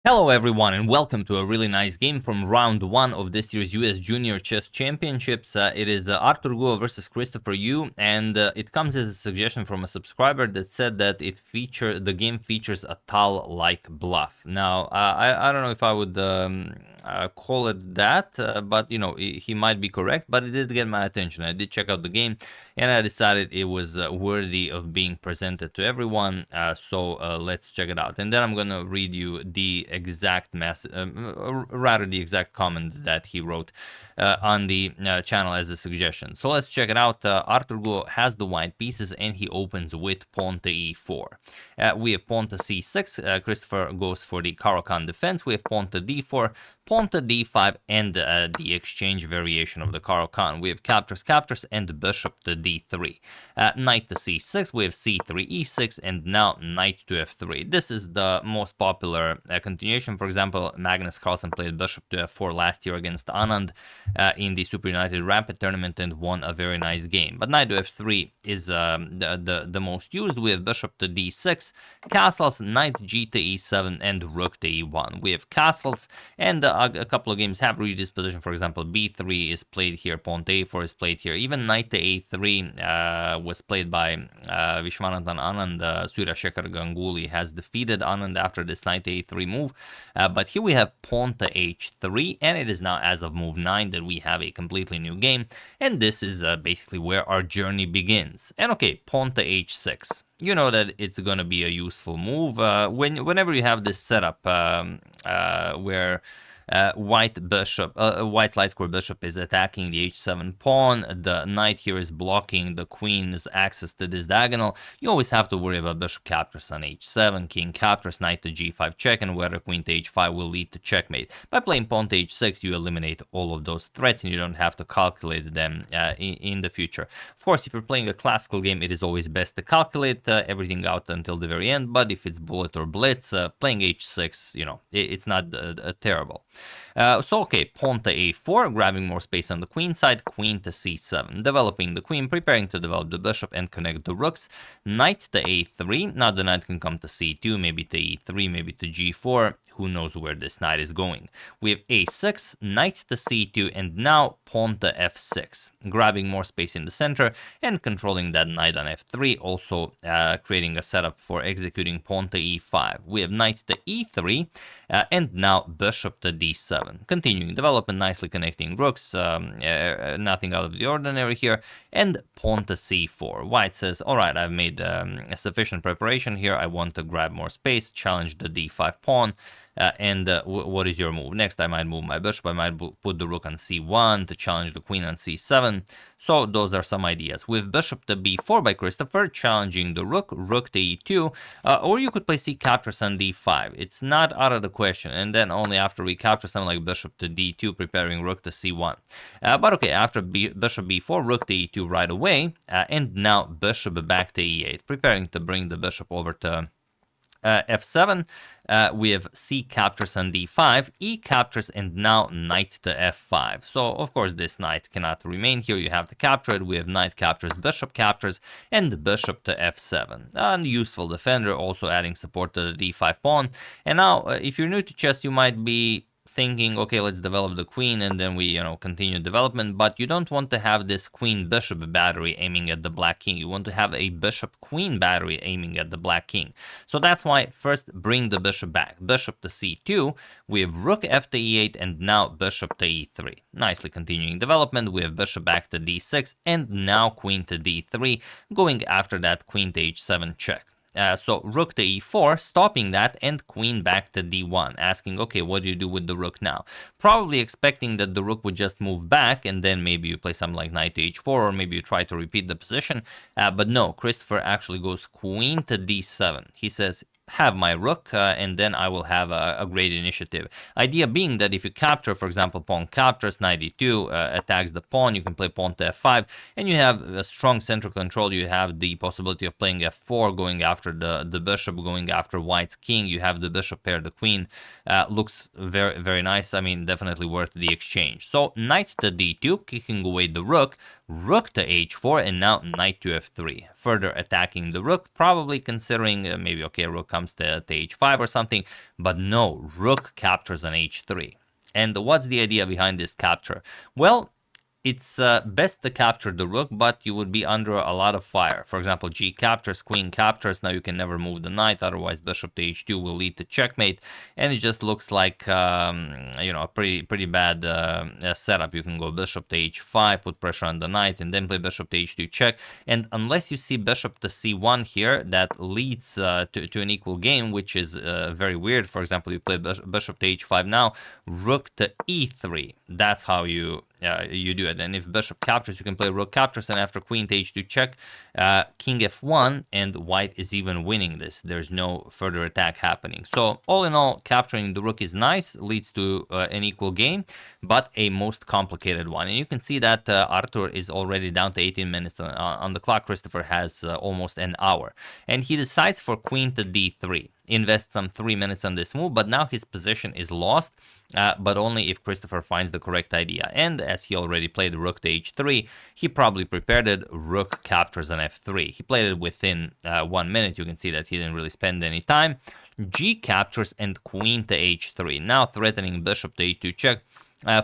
Hello everyone and welcome to a really nice game from round 1 of this year's US Junior Chess Championships. It is Arthur Guo versus Christopher Yu, and it comes as a suggestion from a subscriber that said that the game features a Tal-like bluff. Now, I don't know if I would call it that, but you know, he might be correct, but it did get my attention. I did check out the game and I decided it was worthy of being presented to everyone, so let's check it out. And then I'm gonna read you the exact the exact comment that he wrote on the channel as a suggestion. So let's check it out. Arthur Guo has the white pieces and he opens with pawn to e4. We have pawn to c6. Christopher goes for the Caro-Kann defense. We have pawn to d4, pawn to d5, and the exchange variation of the Caro-Kann. We have captures, and bishop to d3. Knight to c6, we have c3, e6, and now knight to f3. This is the most popular continuation. For example, Magnus Carlsen played bishop to f4 last year against Anand in the Super United Rapid tournament and won a very nice game. But knight to f3 is the most used. We have bishop to d6, castles, knight g to e7, and rook to e1. We have castles, and a couple of games have reached this position. For example, b3 is played here, pawn to a4 is played here. Even knight to a3 was played by Vishwanathan Anand. Surya Shekhar Ganguly has defeated Anand after this knight to a3 move. But here we have pawn to h3, and it is now as of move 9 that we have a completely new game. And this is basically where our journey begins. And okay, pawn to h6. You know that it's going to be a useful move whenever you have this setup where white light square bishop is attacking the h7 pawn. The knight here is blocking the queen's access to this diagonal. You always have to worry about bishop captures on h7, king captures, knight to g5 check, and whether queen to h5 will lead to checkmate. By playing pawn to h6, you eliminate all of those threats and you don't have to calculate them in the future. Of course, if you're playing a classical game, it is always best to calculate everything out until the very end, but if it's bullet or blitz, playing h6, you know, it's not terrible. So okay, pawn to a4, grabbing more space on the queen side, queen to c7, developing the queen, preparing to develop the bishop and connect the rooks, knight to a3, now the knight can come to c2, maybe to e3, maybe to g4, who knows where this knight is going. We have a6, knight to c2, and now pawn to f6, grabbing more space in the center and controlling that knight on f3, also creating a setup for executing pawn to e5. We have knight to e3, and now bishop to d7, continuing development, nicely connecting rooks, nothing out of the ordinary here, and pawn to c4. White says, all right, I've made sufficient preparation here, I want to grab more space, challenge the d5 pawn, and what is your move? Next, I might move my bishop, I might put the rook on c1 to challenge the queen on c7. So those are some ideas. With bishop to b4 by Christopher, challenging the rook, rook to e2, or you could play c captures on d5. It's not out of the question, and then only after we capture something like bishop to d2, preparing rook to c1. But okay, after bishop b4, rook to e2 right away, and now bishop back to e8, preparing to bring the bishop over to f7, we have c captures on d5, e captures, and now knight to f5. So of course this knight cannot remain here, you have to capture it. We have knight captures, and bishop to f7. A useful defender, also adding support to the d5 pawn. And now if you're new to chess, you might be thinking, okay, let's develop the queen and then we, you know, continue development, but you don't want to have this queen bishop battery aiming at the black king. You want to have a bishop queen battery aiming at the black king. So that's why first bring the bishop back. Bishop to c2, we have rook f to e8, and now bishop to e3. Nicely continuing development, we have bishop back to d6, and now queen to d3, going after that queen to h7 check. So rook to e4, stopping that, and queen back to d1, asking, okay, what do you do with the rook now? Probably expecting that the rook would just move back, and then maybe you play something like knight to h4, or maybe you try to repeat the position. But no, Christopher actually goes queen to d7. He says, have my rook, and then I will have a great initiative. Idea being that if you capture, for example, pawn captures, knight e2 attacks the pawn, you can play pawn to f5, and you have a strong central control. You have the possibility of playing f4, going after the bishop, going after white's king. You have the bishop pair the queen. Looks very, very nice. I mean, definitely worth the exchange. So knight to d2, kicking away the rook. rook to h4, and now knight to f3, further attacking the rook, probably considering maybe, okay, rook comes to h5 or something, but no, rook captures on h3. And what's the idea behind this capture? Well, it's best to capture the rook, but you would be under a lot of fire. For example, g captures, queen captures. Now you can never move the knight, otherwise bishop to h2 will lead to checkmate, and it just looks like you know, a pretty bad setup. You can go bishop to h5, put pressure on the knight, and then play bishop to h2 check. And unless you see bishop to c1 here, that leads to an equal game, which is very weird. For example, you play bishop to h5 now, rook to e3. That's how you do it. And if bishop captures, you can play rook captures, and after queen to h2 check, king f1, and white is even winning this. There's no further attack happening. So all in all, capturing the rook is nice, leads to an equal game, but a most complicated one. And you can see that Arthur is already down to 18 minutes on the clock. Christopher has almost an hour, and he decides for queen to d3. Invest some 3 minutes on this move, but now his position is lost, but only if Christopher finds the correct idea. And as he already played rook to h3, he probably prepared it, rook captures on f3. He played it within 1 minute. You can see that he didn't really spend any time. G captures and queen to h3, now threatening bishop to h2 check.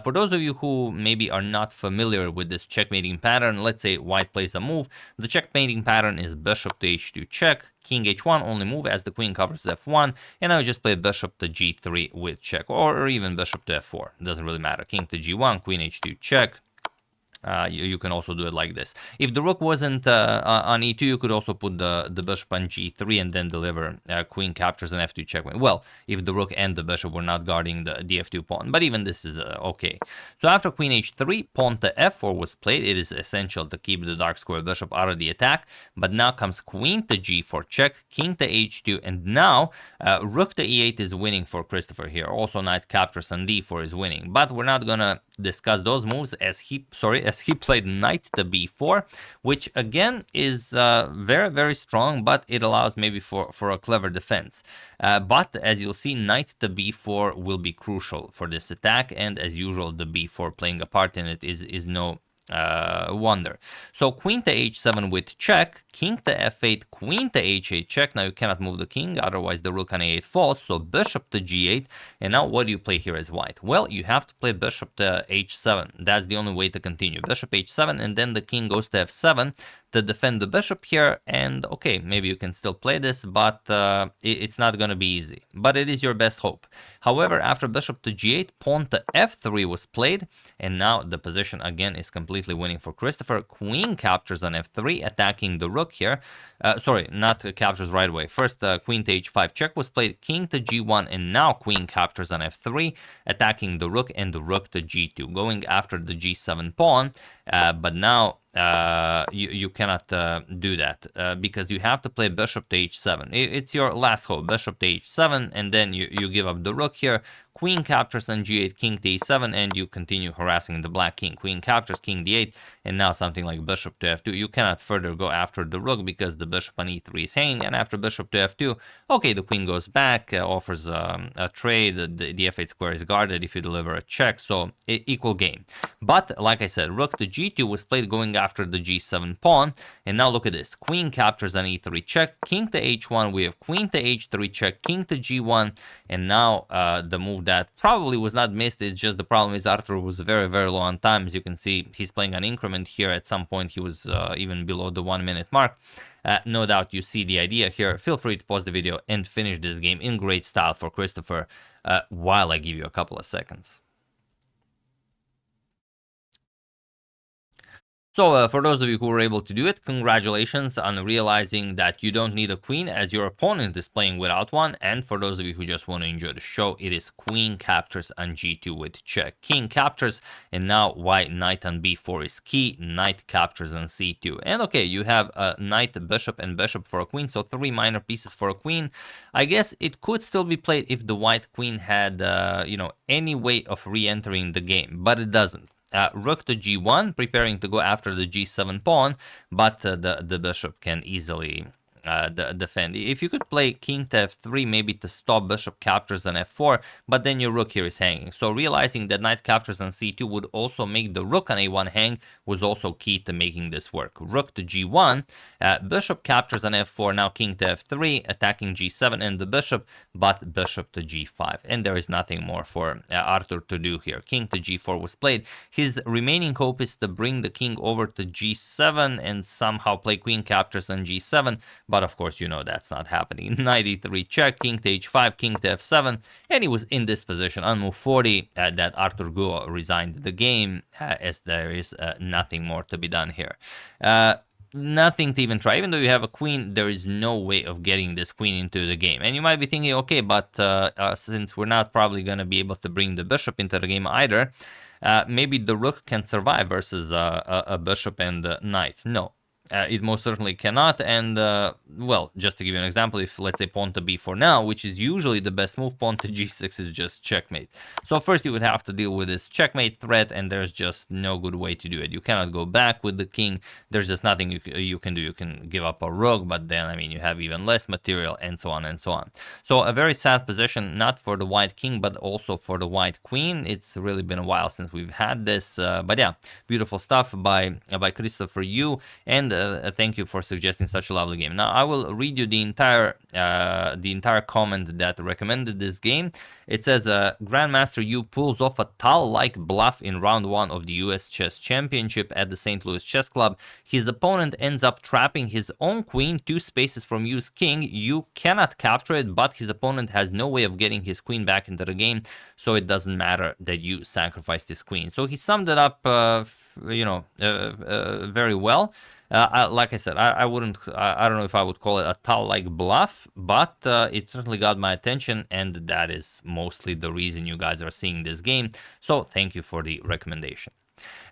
For those of you who maybe are not familiar with this checkmating pattern, let's say white plays a move. The checkmating pattern is bishop to h2 check, king h1, only move as the queen covers f1, and now you just play bishop to g3 with check, or even bishop to f4. Doesn't really matter. King to g1, queen h2 check. You can also do it like this. If the rook wasn't on e2, you could also put the bishop on g3 and then deliver queen captures and f2 checkmate. Well, if the rook and the bishop were not guarding the f2 pawn, but even this is okay. So after queen h3, pawn to f4 was played. It is essential to keep the dark square bishop out of the attack, but now comes queen to g4 check, king to h2, and now rook to e8 is winning for Christopher here. Also knight captures on d4 is winning, but we're not gonna discuss those moves as he played knight to b4, which again is very strong, but it allows maybe for a clever defense. But as you'll see, knight to b4 will be crucial for this attack, and as usual, the b4 playing a part in it is no wonder. So queen to h7 with check, king to f8, queen to h8 check. Now you cannot move the king, otherwise the rook on a8 falls. So bishop to g8. And now what do you play here as white? Well, you have to play bishop to h7. That's the only way to continue. Bishop h7, and then the king goes to f7 to defend the bishop here. And okay, maybe you can still play this, but it's not going to be easy. But it is your best hope. However, after bishop to g8, pawn to f3 was played, and now the position again is completely winning for Christopher. Queen captures on f3, attacking the rook here. Sorry, not captures right away. First, queen to h5 check was played, king to g1, and now queen captures on f3, attacking the rook, and the rook to g2, going after the g7 pawn. But now you cannot do that because you have to play bishop to h7. It's your last hope, bishop to h7, and then you give up the rook here. Queen captures on g8, king to e7, and you continue harassing the black king. Queen captures, king d8, and now something like bishop to f2. You cannot further go after the rook because the bishop on e3 is hanging, and after bishop to f2, okay, the queen goes back, offers a trade, the f8 square is guarded if you deliver a check, so equal game. But like I said, rook to g2 was played going after the g7 pawn, and now look at this. Queen captures on e3 check, king to h1, we have queen to h3 check, king to g1, and now the move that probably was not missed. It's just the problem is Arthur was very low on time. As you can see, he's playing an increment here. At some point he was even below the 1 minute mark. No doubt you see the idea here. Feel free to pause the video and finish this game in great style for Christopher while I give you a couple of seconds. So for those of you who were able to do it, congratulations on realizing that you don't need a queen as your opponent is playing without one. And for those of you who just want to enjoy the show, it is queen captures on g2 with check. King captures, and now white knight on b4 is key. Knight captures on c2. And okay, you have a knight, bishop, and bishop for a queen, so 3 minor pieces for a queen. I guess it could still be played if the white queen had, you know, any way of re-entering the game, but it doesn't. Rook to g1, preparing to go after the g7 pawn, but the bishop can easily defend. If you could play king to f3, maybe to stop bishop captures on f4, but then your rook here is hanging. So realizing that knight captures on c2 would also make the rook on a1 hang was also key to making this work. Rook to g1, bishop captures on f4, now king to f3, attacking g7 and the bishop, but bishop to g5. And there is nothing more for Artur to do here. King to g4 was played. His remaining hope is to bring the king over to g7 and somehow play queen captures on g7, but of course you know that's not happening. Knight e3 check, king to h5, king to f7, and he was in this position on move 40 that Artur Guo resigned the game, as there is nothing more to be done here. Nothing to even try. Even though you have a queen, there is no way of getting this queen into the game. And you might be thinking, okay, but since we're not probably going to be able to bring the bishop into the game either, maybe the rook can survive versus a bishop and a knight. No. It most certainly cannot, and well, just to give you an example, if let's say pawn to b4 now, which is usually the best move, pawn to g6 is just checkmate. So first you would have to deal with this checkmate threat, and there's just no good way to do it. You cannot go back with the king. There's just nothing you can do. You can give up a rook, but then, I mean, you have even less material, and so on and so on. So a very sad position, not for the white king, but also for the white queen. It's really been a while since we've had this, but yeah, beautiful stuff by Christopher Yu, and thank you for suggesting such a lovely game. Now I will read you the entire comment that recommended this game. It says, Grandmaster Yu pulls off a Tal-like bluff in round 1 of the US Chess Championship at the St. Louis Chess Club. His opponent ends up trapping his own queen 2 spaces from Yu's king. Yu cannot capture it, but his opponent has no way of getting his queen back into the game, so it doesn't matter that Yu sacrificed his queen. So he summed it up, very well. Like I said, I don't know if I would call it a Tal-like bluff, but it certainly got my attention, and that is mostly the reason you guys are seeing this game. So thank you for the recommendation.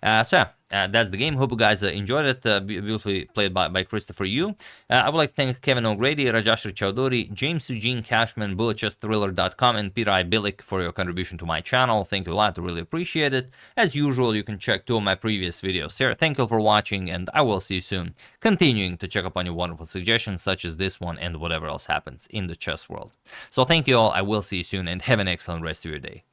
So yeah, that's the game. Hope you guys enjoyed it. Beautifully played by Christopher Yu. I would like to thank Kevin O'Grady, Rajashri Chowdhury, James Eugene Cashman, BulletChessThriller.com, and Peter I. Billick for your contribution to my channel. Thank you a lot. I really appreciate it. As usual, you can check 2 of my previous videos here. Thank you for watching, and I will see you soon, continuing to check up on your wonderful suggestions such as this one and whatever else happens in the chess world. So thank you all. I will see you soon, and have an excellent rest of your day.